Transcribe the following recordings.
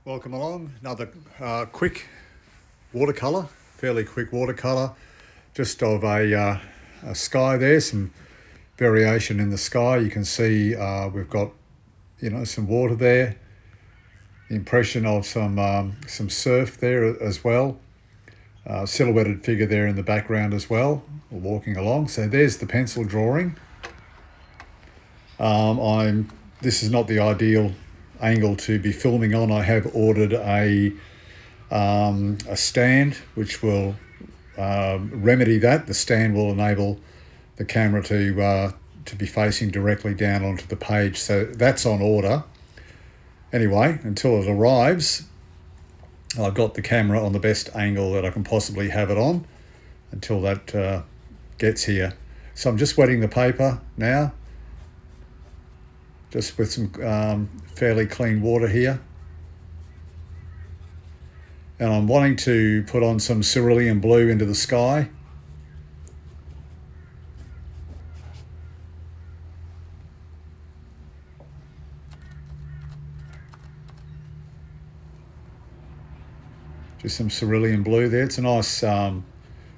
Welcome along. Another quick watercolour, fairly quick watercolour, just of a sky there, some variation in the sky. You can see we've got, some water there, the impression of some surf there as well. Silhouetted figure there in the background as well, walking along. So there's the pencil drawing. This is not the ideal angle to be filming on. I have ordered a stand which will remedy that. The stand will enable the camera to be facing directly down onto the page. So that's on order. Anyway, until it arrives, I've got the camera on the best angle that I can possibly have it on until that gets here. So I'm just wetting the paper now, just with some fairly clean water here. And I'm wanting to put on some cerulean blue into the sky. Just some cerulean blue there. It's a nice,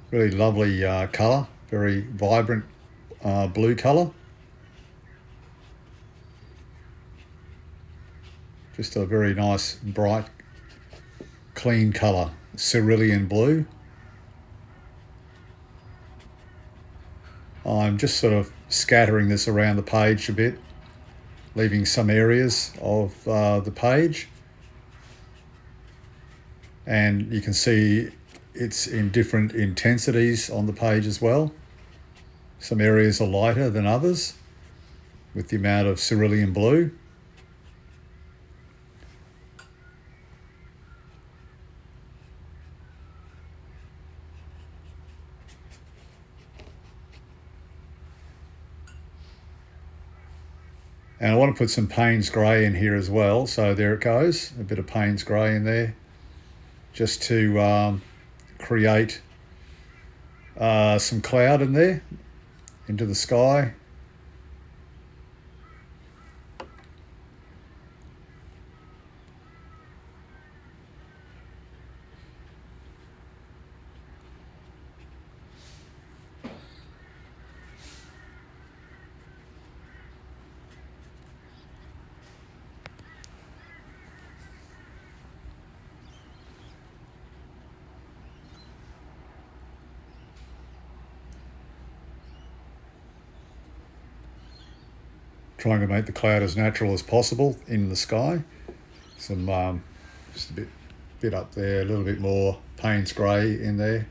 really lovely colour, very vibrant blue colour. Just a very nice, bright, clean colour, cerulean blue. I'm just sort of scattering this around the page a bit, leaving some areas of the page. And you can see it's in different intensities on the page as well. Some areas are lighter than others with the amount of cerulean blue. And I want to put some Payne's grey in here as well. So there it goes, a bit of Payne's grey in there, just to create some cloud in there, into the sky. Trying to make the cloud as natural as possible in the sky. Some just a bit up there, a little bit more Payne's grey in there.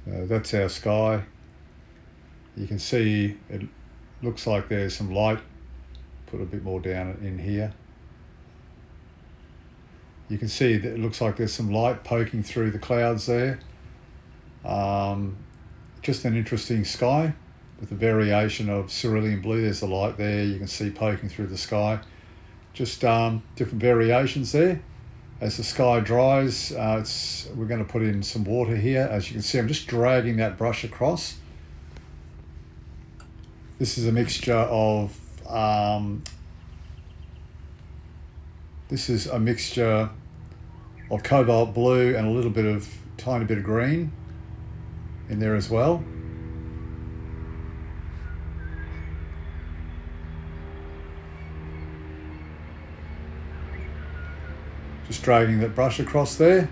So that's our sky. You can see it looks like there's some light. Put a bit more down in here. You can see that it looks like there's some light poking through the clouds there. Just an interesting sky with a variation of cerulean blue. There's the light there. You can see poking through the sky. Just different variations there. As the sky dries, we're going to put in some water here. As you can see, I'm just dragging that brush across. This is a mixture of cobalt blue and a little bit of tiny bit of green in there as well. Just dragging that brush across there.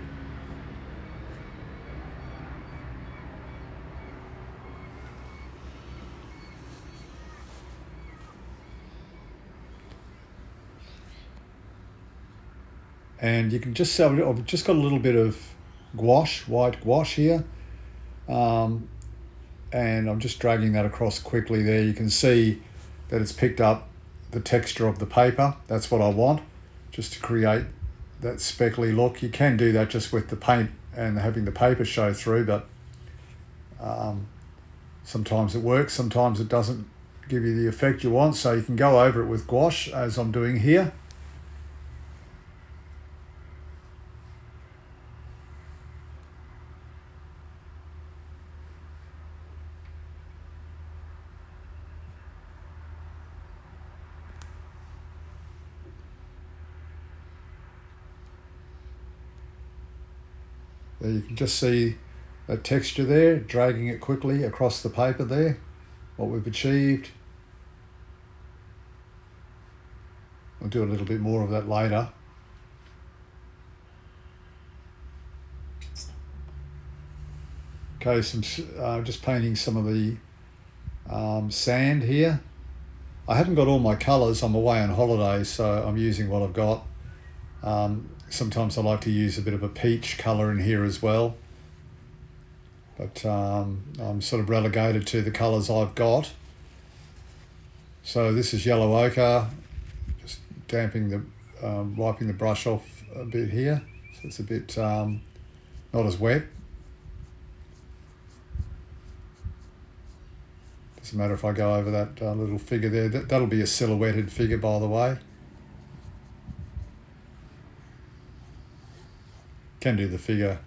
And you can just see, I've just got a little bit of gouache, white gouache here. And I'm just dragging that across quickly there. You can see that it's picked up the texture of the paper. That's what I want, just to create that speckly look. You can do that just with the paint and having the paper show through, but sometimes it works, sometimes it doesn't give you the effect you want. So you can go over it with gouache, as I'm doing here. There you can just see that texture there, dragging it quickly across the paper there, what we've achieved. I'll do a little bit more of that later. Okay, just painting some of the sand here. I haven't got all my colours, I'm away on holiday, so I'm using what I've got. Sometimes I like to use a bit of a peach colour in here as well, but I'm sort of relegated to the colours I've got. So this is yellow ochre, just wiping the brush off a bit here, so it's a bit not as wet. Doesn't matter if I go over that little figure there. That'll be a silhouetted figure, by the way. Can do the figure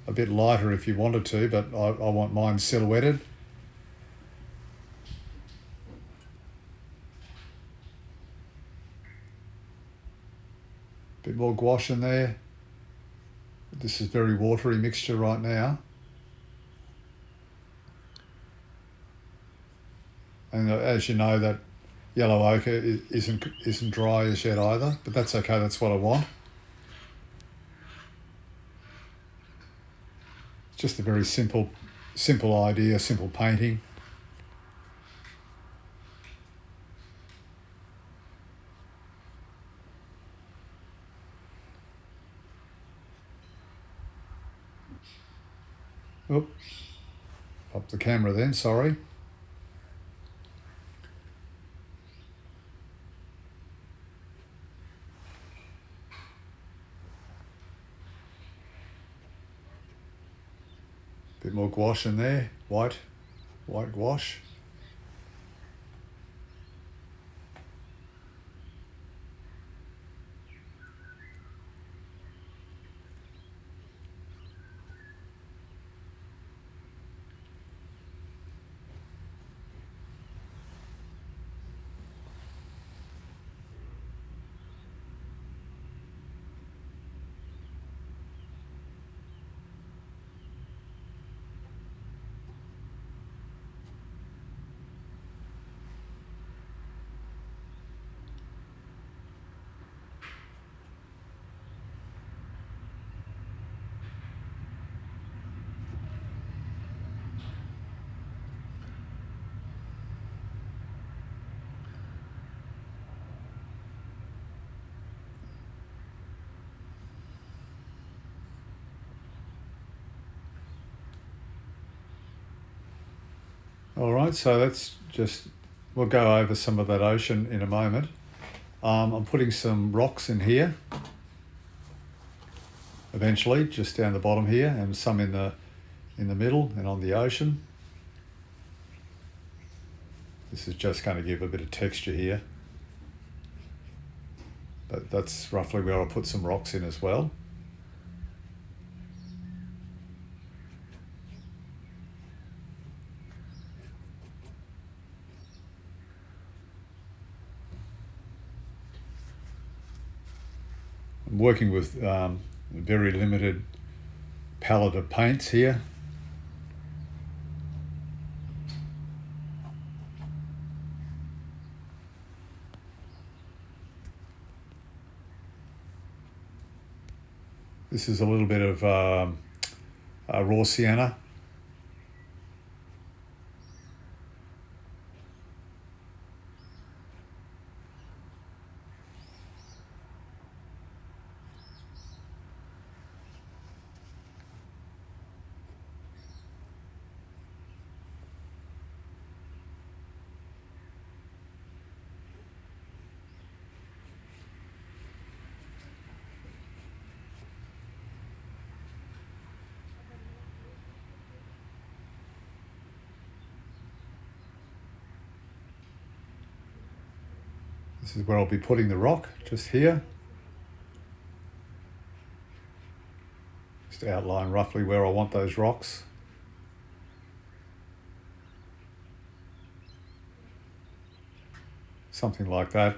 a bit lighter if you wanted to, but I want mine silhouetted. Bit more gouache in there. This is very watery mixture right now. And as you know, that yellow ochre isn't dry as yet either, but that's okay, that's what I want. It's just a very simple idea, simple painting. Oop, pop the camera then, sorry. Bit more gouache in there, white gouache. All right, so we'll go over some of that ocean in a moment. I'm putting some rocks in here, eventually, just down the bottom here, and some in the middle and on the ocean. This is just going to give a bit of texture here. But that's roughly where I'll put some rocks in as well. I'm working with a very limited palette of paints here. This is a little bit of raw sienna. This is where I'll be putting the rock, just here. Just outline roughly where I want those rocks. Something like that.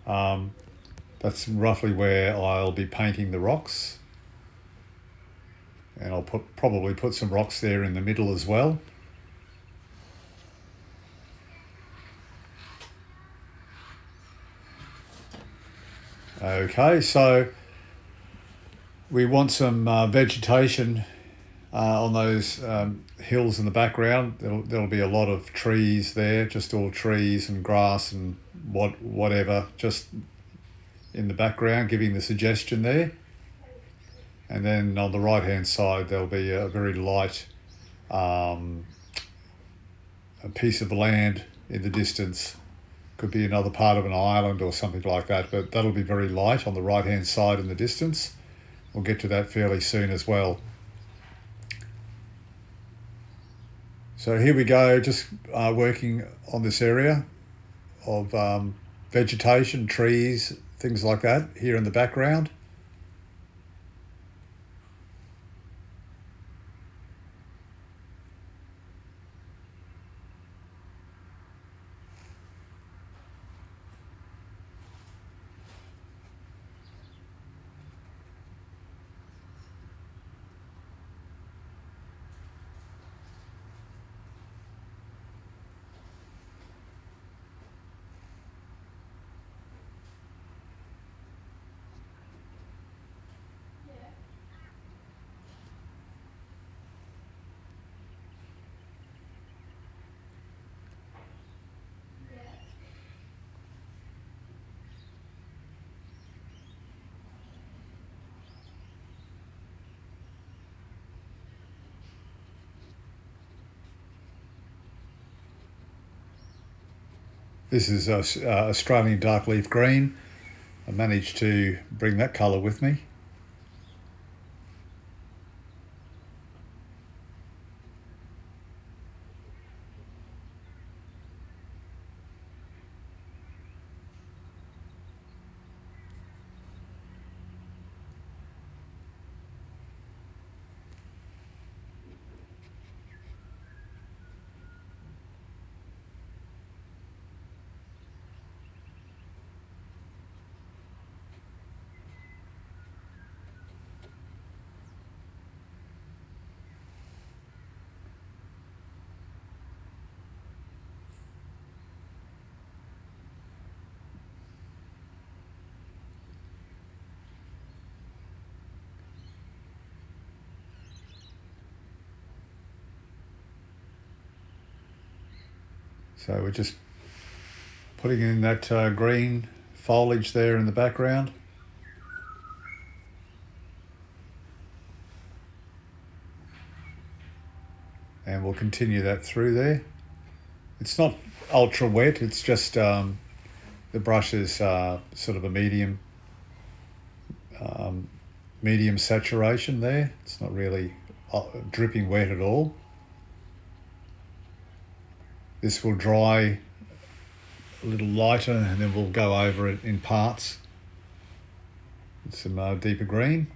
That's roughly where I'll be painting the rocks. and I'll probably put some rocks there in the middle as well. Okay, so we want some vegetation on those hills in the background. There'll be a lot of trees there, just all trees and grass and whatever, just in the background, giving the suggestion there. And then on the right hand side there'll be a very light a piece of land in the distance. Could be another part of an island or something like that, but that'll be very light on the right hand side in the distance. We'll get to that fairly soon as well. So here we go, just working on this area of vegetation, trees, things like that here in the background. This is Australian dark leaf green. I managed to bring that colour with me. So we're just putting in that green foliage there in the background. And we'll continue that through there. It's not ultra wet, it's just the brush is sort of a medium saturation there. It's not really dripping wet at all. This will dry a little lighter and then we'll go over it in parts with some deeper green.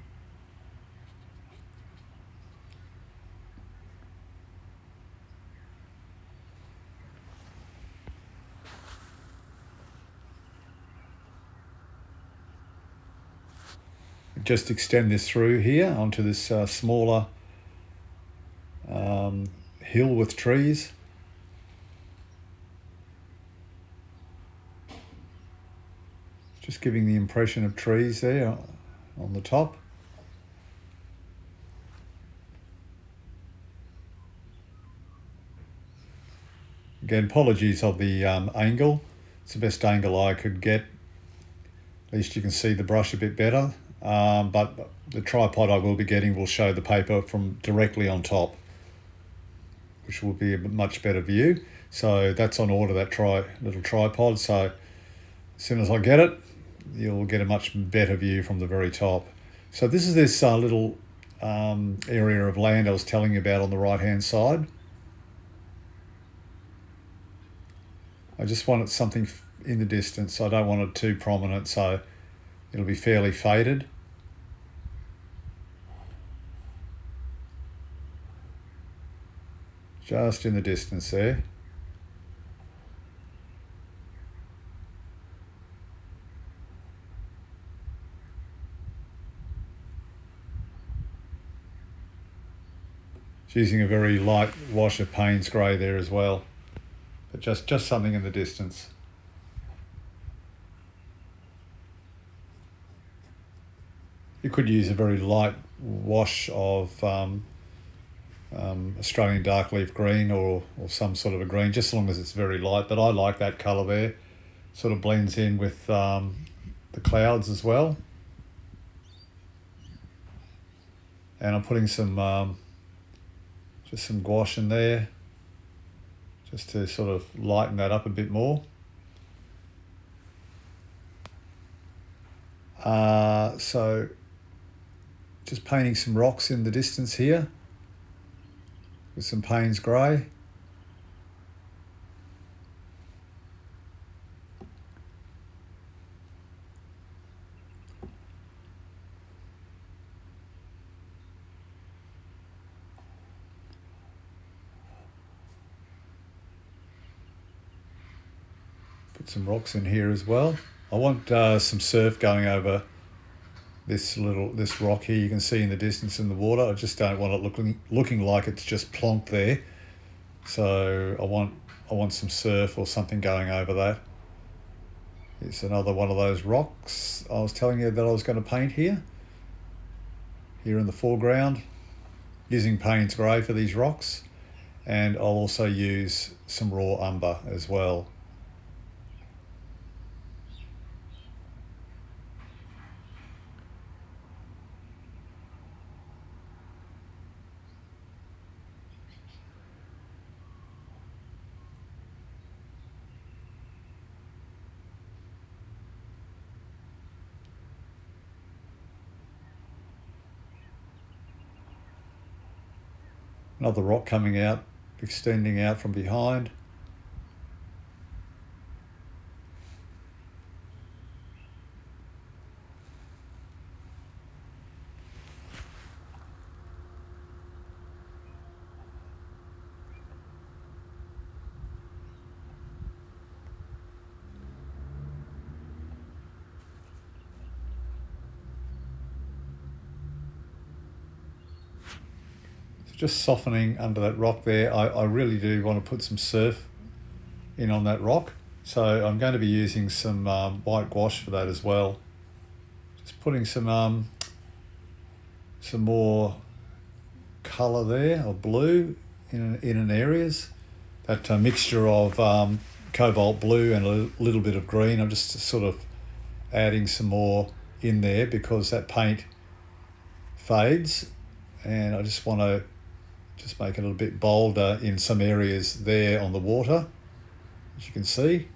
Just extend this through here onto this smaller hill with trees. Just giving the impression of trees there on the top. Again, apologies of the angle. It's the best angle I could get. At least you can see the brush a bit better. But the tripod I will be getting will show the paper from directly on top, which will be a much better view. So that's on order, that little tripod. So as soon as I get it, you'll get a much better view from the very top. So this is this little area of land I was telling you about on the right hand side. I just wanted something in the distance. I don't want it too prominent, so it'll be fairly faded. Just in the distance there. using a very light wash of Payne's grey there as well, but just something in the distance. You could use a very light wash of Australian dark leaf green or some sort of a green, just as long as it's very light, but I like that colour there. Sort of blends in with the clouds as well. And I'm putting some just some gouache in there just to sort of lighten that up a bit more. So just painting some rocks in the distance here with some Payne's grey. Put some rocks in here as well. I want some surf going over this rock here. You can see in the distance in the water. I just don't want it looking like it's just plonked there. So I want some surf or something going over that. It's another one of those rocks I was telling you that I was going to paint here in the foreground, using Payne's grey for these rocks, and I'll also use some raw umber as well. Another rock coming out, extending out from behind. Just softening under that rock there. I really do want to put some surf in on that rock. So I'm going to be using some white gouache for that as well. Just putting some more colour there, or blue in areas. That mixture of cobalt blue and a little bit of green. I'm just sort of adding some more in there because that paint fades, and I just want to just make it a little bit bolder in some areas there on the water, as you can see.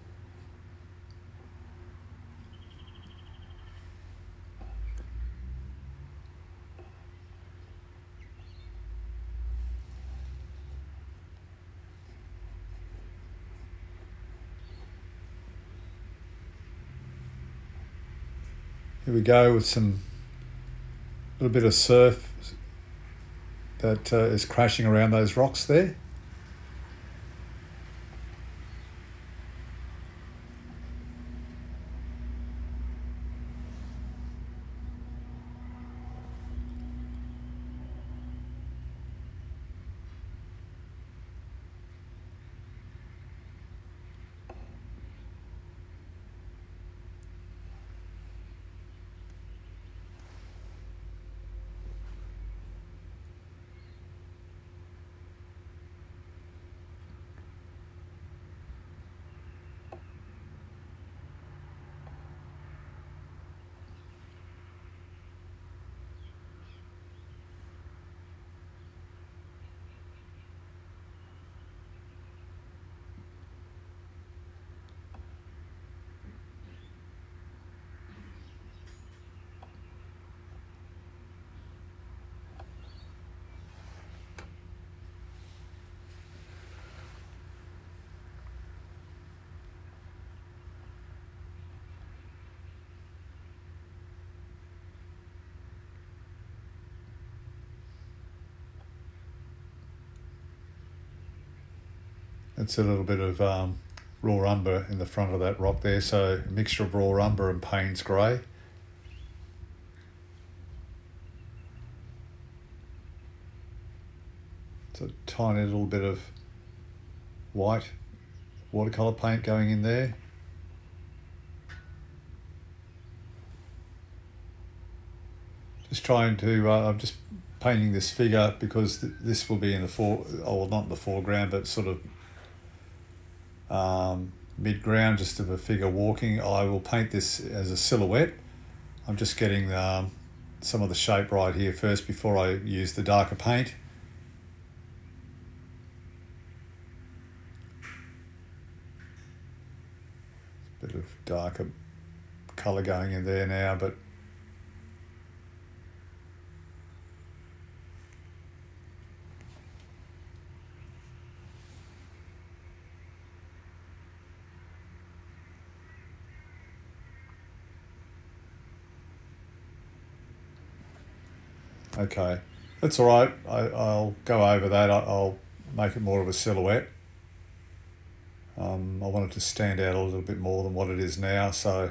Here we go with some little bit of surf that is crashing around those rocks there. It's a little bit of raw umber in the front of that rock there, so a mixture of raw umber and Payne's grey. It's a tiny little bit of white watercolour paint going in there. Just trying to, I'm just painting this figure because this will be in the not in the foreground, but sort of mid-ground, just of a figure walking. I will paint this as a silhouette. I'm just getting some of the shape right here first before I use the darker paint. Bit of darker colour going in there now, but okay, that's all right. I'll go over that. I'll make it more of a silhouette. I want it to stand out a little bit more than what it is now, so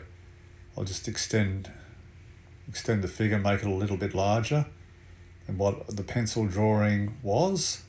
I'll just extend the figure, make it a little bit larger than what the pencil drawing was.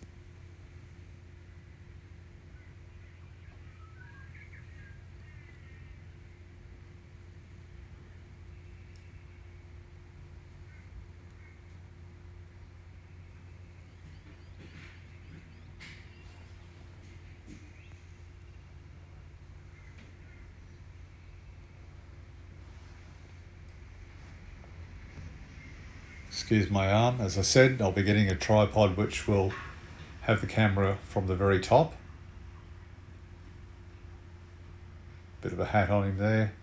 Excuse my arm. As I said, I'll be getting a tripod which will have the camera from the very top. Bit of a hat on him there.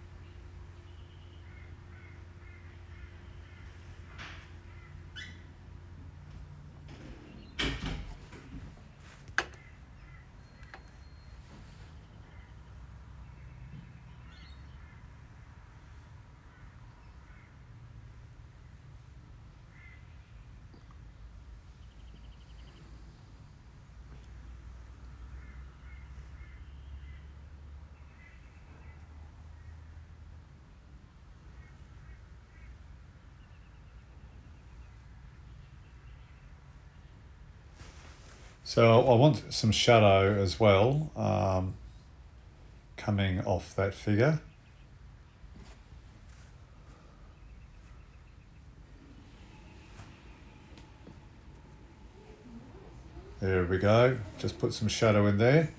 So I want some shadow as well, coming off that figure. There we go. Just put some shadow in there.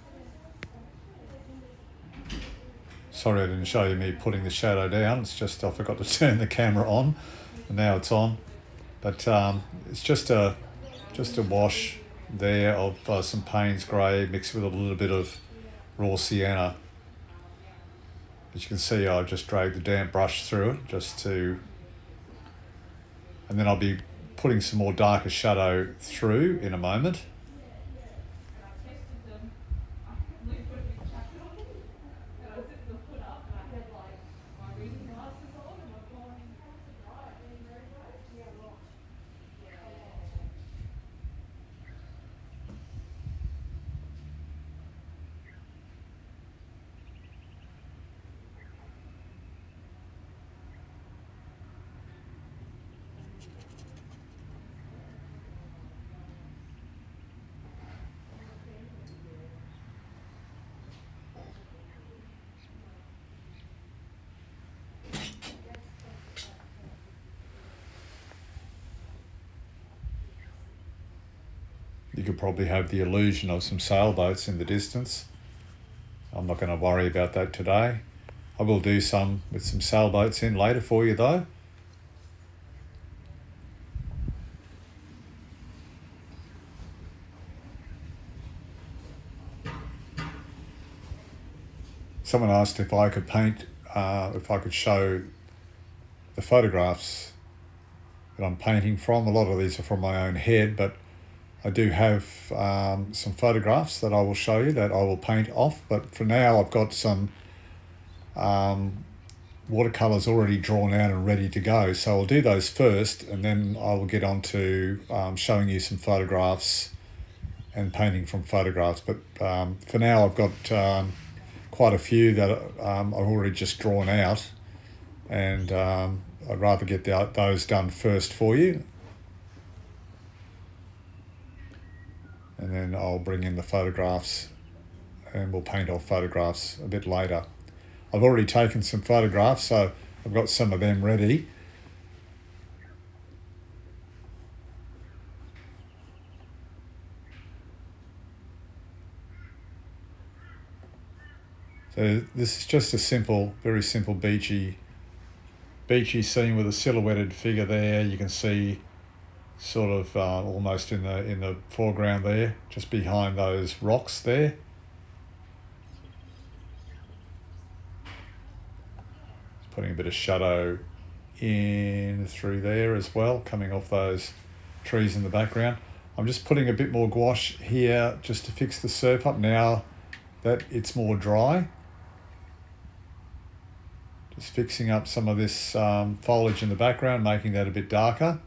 Sorry I didn't show you me putting the shadow down. It's just I forgot to turn the camera on, and now it's on. But it's just a wash there of some Payne's grey mixed with a little bit of raw sienna. As you can see, I've just dragged the damp brush through it and then I'll be putting some more darker shadow through in a moment. You could probably have the illusion of some sailboats in the distance. I'm not going to worry about that today. I will do some with some sailboats in later for you though. Someone asked if I could paint, if I could show the photographs that I'm painting from. A lot of these are from my own head, but I do have some photographs that I will show you that I will paint off, but for now I've got some watercolours already drawn out and ready to go. So I'll do those first, and then I will get on to showing you some photographs and painting from photographs. But for now I've got quite a few that I've already just drawn out, and I'd rather get those done first for you. and then I'll bring in the photographs and we'll paint off photographs a bit later. I've already taken some photographs, so I've got some of them ready. So this is just a simple, very simple beachy scene with a silhouetted figure there. You can see sort of almost in the foreground there, just behind those rocks there. Putting a bit of shadow in through there as well, coming off those trees in the background. I'm just putting a bit more gouache here just to fix the surf up now that it's more dry. Just fixing up some of this foliage in the background, making that a bit darker.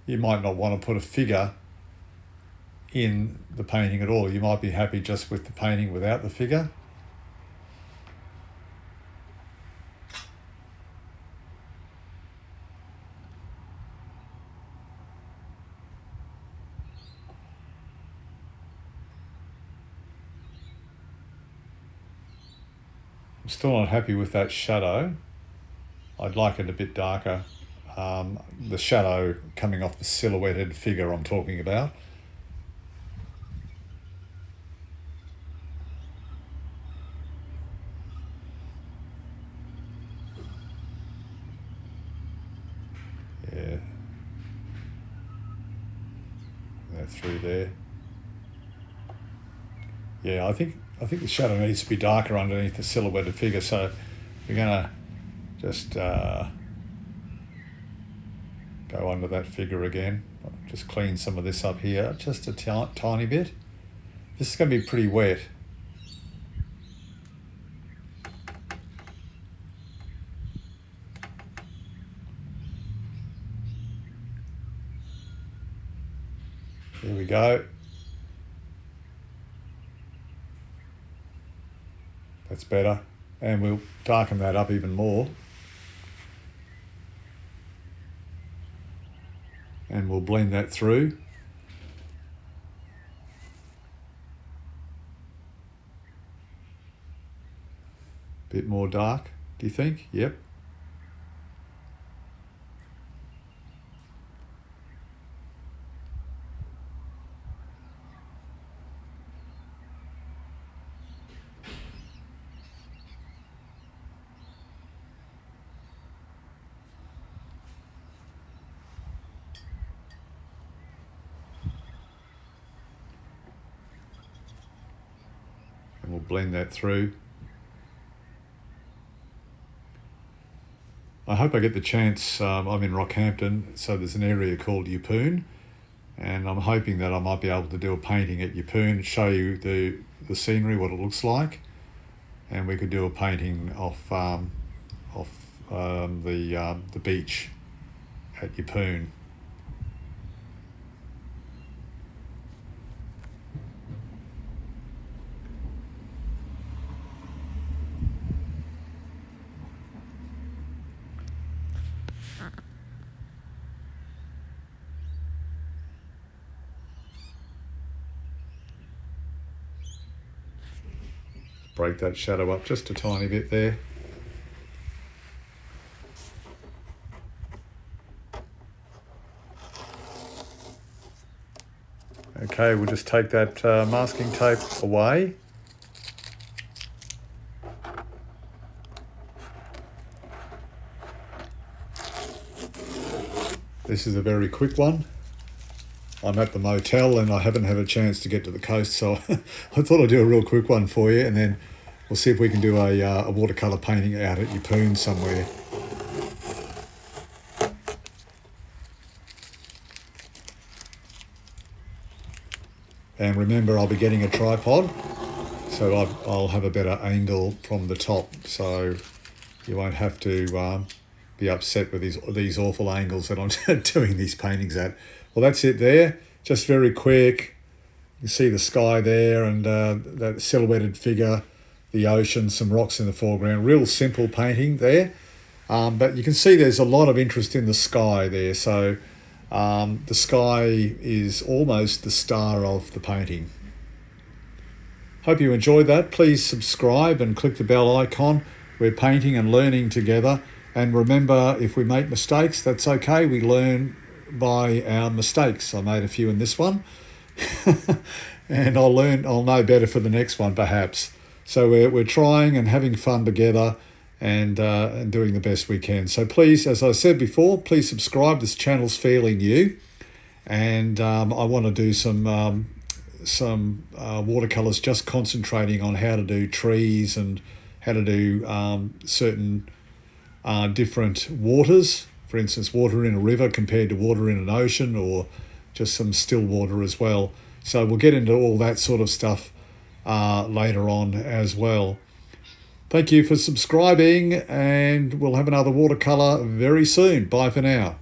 You might not want to put a figure in the painting at all. You might be happy just with the painting without the figure. I'm still not happy with that shadow. I'd like it a bit darker. The shadow coming off the silhouetted figure I'm talking about. Yeah. That through there. Yeah, I think the shadow needs to be darker underneath the silhouetted figure, so we're gonna just go under that figure again. Just clean some of this up here, just a tiny bit. This is going to be pretty wet. Here we go. That's better. And we'll darken that up even more. And we'll blend that through. Bit more dark, do you think? Yep. And we'll blend that through. I hope I get the chance. I'm in Rockhampton, so there's an area called Yeppoon, and I'm hoping that I might be able to do a painting at Yeppoon, show you the scenery, what it looks like, and we could do a painting off the beach at Yeppoon. Break that shadow up just a tiny bit there. Okay, we'll just take that masking tape away. This is a very quick one. I'm at the motel and I haven't had a chance to get to the coast, so I thought I'd do a real quick one for you, and then we'll see if we can do a watercolour painting out at Yeppoon somewhere. And remember, I'll be getting a tripod, so I'll have a better angle from the top, so you won't have to be upset with these awful angles that I'm doing these paintings at. Well, that's it there. Just very quick. You can see the sky there and that silhouetted figure, the ocean, some rocks in the foreground. Real simple painting there. But you can see there's a lot of interest in the sky there. So the sky is almost the star of the painting. Hope you enjoyed that. Please subscribe and click the bell icon. We're painting and learning together. And remember, if we make mistakes, that's okay. We learn by our mistakes. I made a few in this one. And I'll know better for the next one, perhaps. So we're trying and having fun together and doing the best we can. So please, as I said before, please subscribe. This channel's fairly new. And I want to do some watercolours, just concentrating on how to do trees and how to do certain different waters. For instance, water in a river compared to water in an ocean, or just some still water as well. So we'll get into all that sort of stuff later on as well. Thank you for subscribing, and we'll have another watercolour very soon. Bye for now.